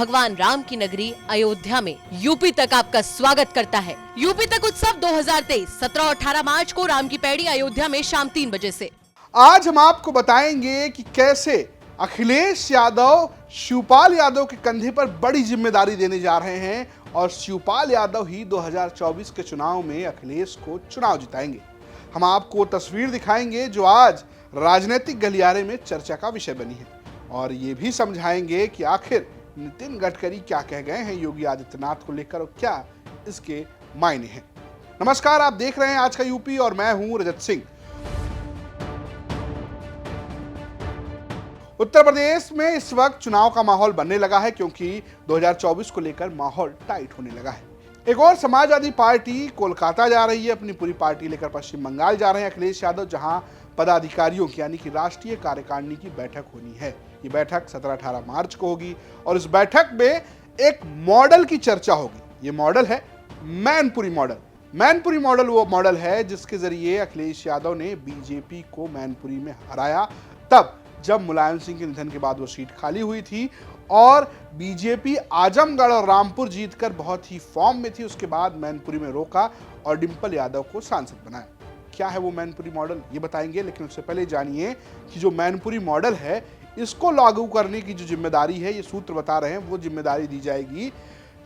भगवान राम की नगरी अयोध्या में यूपी तक आपका स्वागत करता है। यूपी तक उत्सव 2023 17 और 18 मार्च को राम की पैड़ी अयोध्या में शाम 3 बजे से। आज हम आपको बताएंगे कि कैसे अखिलेश यादव शिवपाल यादव के कंधे पर बड़ी जिम्मेदारी देने जा रहे हैं और शिवपाल यादव ही 2024 के चुनाव में अखिलेश को चुनाव जिताएंगे। हम आपको तस्वीर दिखाएंगे जो आज राजनीतिक गलियारे में चर्चा का विषय बनी है और ये भी समझाएंगे कि आखिर नितिन गडकरी क्या कह गए हैं योगी आदित्यनाथ को लेकर और क्या इसके मायने हैं। नमस्कार, आप देख रहे हैं आज का यूपी और मैं हूं रजत सिंह। उत्तर प्रदेश में इस वक्त चुनाव का माहौल बनने लगा है क्योंकि 2024 को लेकर माहौल टाइट होने लगा है। एक और समाजवादी पार्टी कोलकाता जा रही है, अपनी पूरी पार्टी लेकर पश्चिम बंगाल जा रहे हैं अखिलेश यादव, जहां पदाधिकारियों की यानी कि राष्ट्रीय कार्यकारिणी की बैठक होनी है। ये बैठक 17-18 मार्च को होगी और इस बैठक में एक मॉडल की चर्चा होगी। ये मॉडल है मैनपुरी मॉडल। मैनपुरी मॉडल वो मॉडल है जिसके जरिए अखिलेश यादव ने बीजेपी को मैनपुरी में हराया, तब जब मुलायम सिंह के निधन के बाद वो सीट खाली हुई थी और बीजेपी आजमगढ़ और रामपुर जीतकर बहुत ही फॉर्म में थी। उसके बाद मैनपुरी में रोका और डिंपल यादव को सांसद बनाया। क्या है वो मैनपुरी मॉडल, ये बताएंगे, लेकिन उससे पहले जानिए कि जो मैनपुरी मॉडल है इसको लागू करने की जो जिम्मेदारी है, ये सूत्र बता रहे हैं, वो जिम्मेदारी दी जाएगी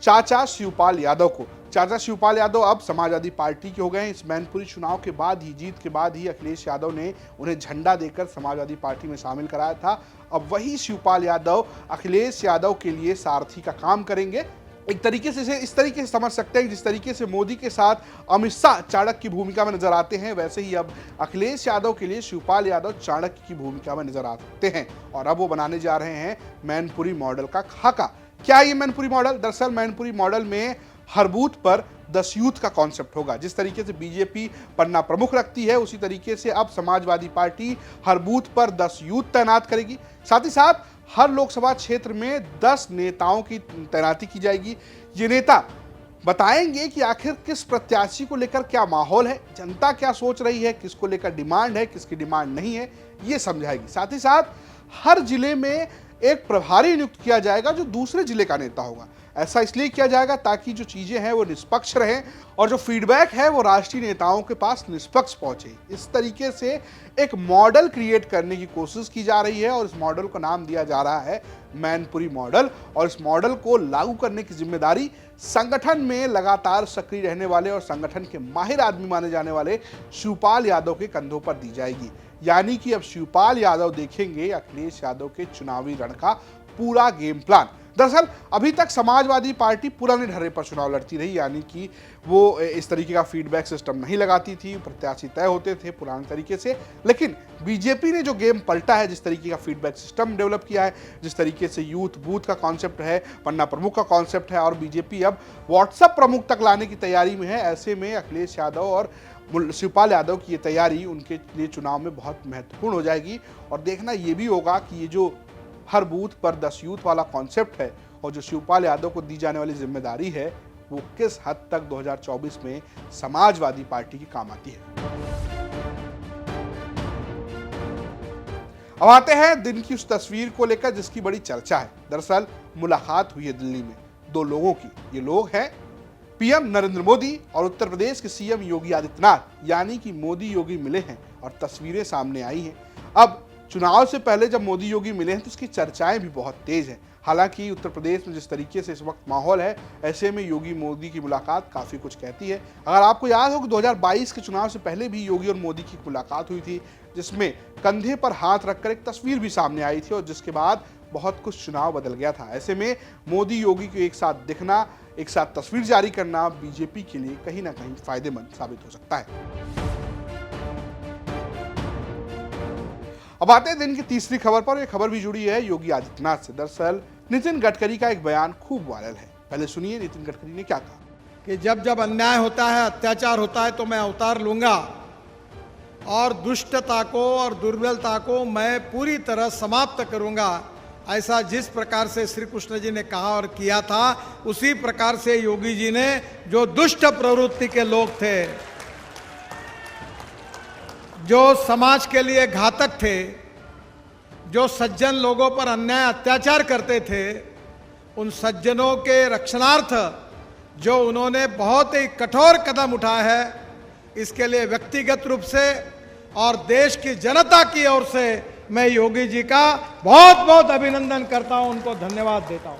चाचा शिवपाल यादव को। चाचा शिवपाल यादव अब समाजवादी पार्टी के हो गए हैं। इस मैनपुरी चुनाव के बाद ही, जीत के बाद ही अखिलेश यादव ने उन्हें झंडा देकर समाजवादी पार्टी में शामिल कराया था। अब वही शिवपाल यादव अखिलेश यादव के लिए सारथी का काम करेंगे। एक तरीके से इसे इस तरीके से समझ सकते हैं जिस तरीके से मोदी के साथ अमित शाह चाणक्य की भूमिका में नजर आते हैं, वैसे ही अब अखिलेश यादव के लिए शिवपाल यादव चाणक्य की भूमिका में नजर आ सकते हैं। और अब वो बनाने जा रहे हैं मैनपुरी मॉडल का खाका। क्या है ये मैनपुरी मॉडल? दरअसल मैनपुरी मॉडल में हर बूथ पर 10 यूथ का कॉन्सेप्ट होगा। जिस तरीके से बीजेपी पन्ना प्रमुख रखती है, उसी तरीके से अब समाजवादी पार्टी हर बूथ पर 10 यूथ तैनात करेगी। साथ ही साथ हर लोकसभा क्षेत्र में 10 नेताओं की तैनाती की जाएगी। ये नेता बताएंगे कि आखिर किस प्रत्याशी को लेकर क्या माहौल है, जनता क्या सोच रही है, किसको लेकर डिमांड है, किसकी डिमांड नहीं है, ये समझाएगी। साथ ही साथ हर जिले में एक प्रभारी नियुक्त किया जाएगा जो दूसरे जिले का नेता होगा। ऐसा इसलिए किया जाएगा ताकि जो चीजें हैं वो निष्पक्ष रहें और जो फीडबैक है वो राष्ट्रीय नेताओं के पास निष्पक्ष पहुंचे। इस तरीके से एक मॉडल क्रिएट करने की कोशिश की जा रही है और इस मॉडल को नाम दिया जा रहा है मैनपुरी मॉडल। और इस मॉडल को लागू करने की जिम्मेदारी संगठन में लगातार सक्रिय रहने वाले और संगठन के माहिर आदमी माने जाने वाले शिवपाल यादव के कंधों पर दी जाएगी। यानी कि अब शिवपाल यादव देखेंगे अखिलेश यादव के चुनावी रण का पूरा गेम प्लान। दरअसल अभी तक समाजवादी पार्टी पुराने ढर्रे पर चुनाव लड़ती रही, यानी कि वो इस तरीके का फीडबैक सिस्टम नहीं लगाती थी, प्रत्याशी तय होते थे पुराने तरीके से। लेकिन बीजेपी ने जो गेम पलटा है, जिस तरीके का फीडबैक सिस्टम डेवलप किया है, जिस तरीके से यूथ बूथ का कॉन्सेप्ट है, पन्ना प्रमुख का कॉन्सेप्ट है और बीजेपी अब व्हाट्सएप प्रमुख तक लाने की तैयारी में है, ऐसे में अखिलेश यादव और शिवपाल यादव की ये तैयारी उनके लिए चुनाव में बहुत महत्वपूर्ण हो जाएगी। और देखना ये भी होगा कि ये जो हर बूथ पर 10 यूथ वाला कॉन्सेप्ट है और जो शिवपाल यादव को दी जाने वाली जिम्मेदारी है वो किस हद तक 2024 में समाजवादी पार्टी की काम आती है। अब आते हैं दिन की उस तस्वीर को लेकर जिसकी बड़ी चर्चा है। दरअसल मुलाकात हुई है दिल्ली में 2 लोगों की। ये लोग हैं पीएम नरेंद्र मोदी और उत्तर प्रदेश के सीएम योगी आदित्यनाथ, यानी कि मोदी योगी मिले हैं और तस्वीरें सामने आई हैं। अब चुनाव से पहले जब मोदी योगी मिले हैं तो उसकी चर्चाएं भी बहुत तेज हैं। हालांकि उत्तर प्रदेश में जिस तरीके से इस वक्त माहौल है, ऐसे में योगी मोदी की मुलाकात काफ़ी कुछ कहती है। अगर आपको याद हो कि 2022 के चुनाव से पहले भी योगी और मोदी की मुलाकात हुई थी, जिसमें कंधे पर हाथ रखकर एक तस्वीर भी सामने आई थी और जिसके बाद बहुत कुछ चुनाव बदल गया था। ऐसे में मोदी योगी को एक साथ दिखना, एक साथ तस्वीर जारी करना बीजेपी के लिए कहीं ना कहीं फायदेमंद साबित हो सकता है। अब आते हैं दिन की तीसरी खबर पर। यह खबर भी जुड़ी है योगी आदित्यनाथ से। दरअसल नितिन गडकरी का एक बयान खूब वायरल है। पहले सुनिए नितिन गडकरी ने क्या कहा। कि जब जब अन्याय होता है, अत्याचार होता है तो मैं अवतार लूंगा और दुष्टता को और दुर्बलता को मैं पूरी तरह समाप्त करूंगा। ऐसा जिस प्रकार से श्री कृष्ण जी ने कहा और किया था, उसी प्रकार से योगी जी ने जो दुष्ट प्रवृत्ति के लोग थे, जो समाज के लिए घातक थे, जो सज्जन लोगों पर अन्याय अत्याचार करते थे, उन सज्जनों के रक्षणार्थ जो उन्होंने बहुत ही कठोर कदम उठाया है, इसके लिए व्यक्तिगत रूप से और देश की जनता की ओर से मैं योगी जी का बहुत बहुत अभिनंदन करता हूं, उनको धन्यवाद देता हूं।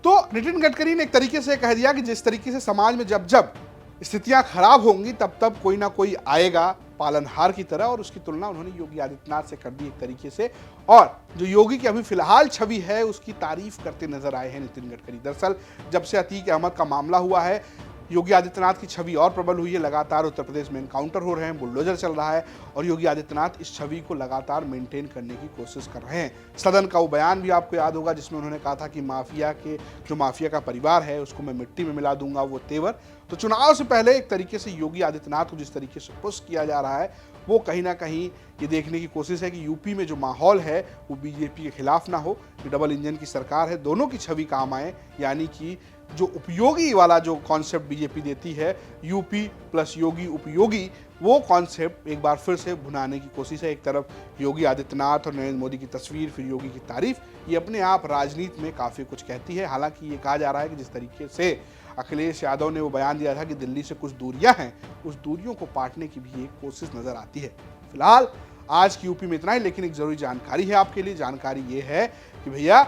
तो नितिन गडकरी ने एक तरीके से कह दिया कि जिस तरीके से समाज में जब जब स्थितियां खराब होंगी तब तब कोई ना कोई आएगा पालनहार की तरह, और उसकी तुलना उन्होंने योगी आदित्यनाथ से कर दी एक तरीके से। और जो योगी की अभी फिलहाल छवि है उसकी तारीफ करते नजर आए हैं नितिन गडकरी। दरअसल जब से अतीक अहमद का मामला हुआ है, योगी आदित्यनाथ की छवि और प्रबल हुई है। लगातार उत्तर प्रदेश में एनकाउंटर हो रहे हैं, बुलडोजर चल रहा है, और योगी आदित्यनाथ इस छवि को लगातार मेंटेन करने की कोशिश कर रहे हैं। सदन का वो बयान भी आपको याद होगा जिसमें उन्होंने कहा था कि माफिया का परिवार है उसको मैं मिट्टी में मिला दूंगा, वो तेवर। तो चुनाव से पहले एक तरीके से योगी आदित्यनाथ को जिस तरीके से पुश किया जा रहा है, वो कहीं ना कहीं ये देखने की कोशिश है कि यूपी में जो माहौल है वो बीजेपी के खिलाफ ना हो। ये डबल इंजन की सरकार है, दोनों की छवि काम आए, यानी कि जो उपयोगी वाला जो कॉन्सेप्ट बीजेपी देती है, यूपी प्लस योगी उपयोगी, वो कॉन्सेप्ट एक बार फिर से भुनाने की कोशिश है। एक तरफ योगी आदित्यनाथ और नरेंद्र मोदी की तस्वीर, फिर योगी की तारीफ, ये अपने आप राजनीति में काफ़ी कुछ कहती है। हालांकि ये कहा जा रहा है कि जिस तरीके से अखिलेश यादव ने वो बयान दिया था कि दिल्ली से कुछ दूरियां हैं, उस दूरियों को पाटने की भी एक कोशिश नजर आती है। फिलहाल आज की यूपी में इतना ही, लेकिन एक जरूरी जानकारी है आपके लिए। जानकारी ये है कि भैया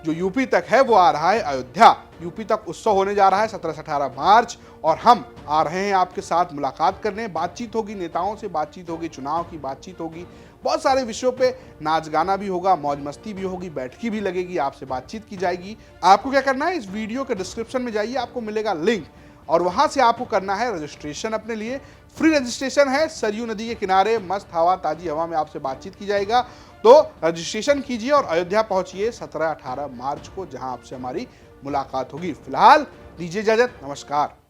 जो यूपी तक है वो आ रहा है अयोध्या। यूपी तक उत्सव होने जा रहा है 17 से 18 मार्च, और हम आ रहे हैं आपके साथ मुलाकात करने। बातचीत होगी, नेताओं से बातचीत होगी, चुनाव की बातचीत होगी, बहुत सारे विषयों पे नाच गाना भी होगा, मौज मस्ती भी होगी, बैठकी भी लगेगी, आपसे बातचीत की जाएगी। आपको क्या करना है, इस वीडियो के डिस्क्रिप्शन में जाइए, आपको मिलेगा लिंक, और वहां से आपको करना है रजिस्ट्रेशन अपने लिए। फ्री रजिस्ट्रेशन है, सरयू नदी के किनारे मस्त हवा, ताजी हवा में आपसे बातचीत की जाएगा। तो रजिस्ट्रेशन कीजिए और अयोध्या पहुंचिए 17-18 मार्च को, जहां आपसे हमारी मुलाकात होगी। फिलहाल दीजिए इजाजत, नमस्कार।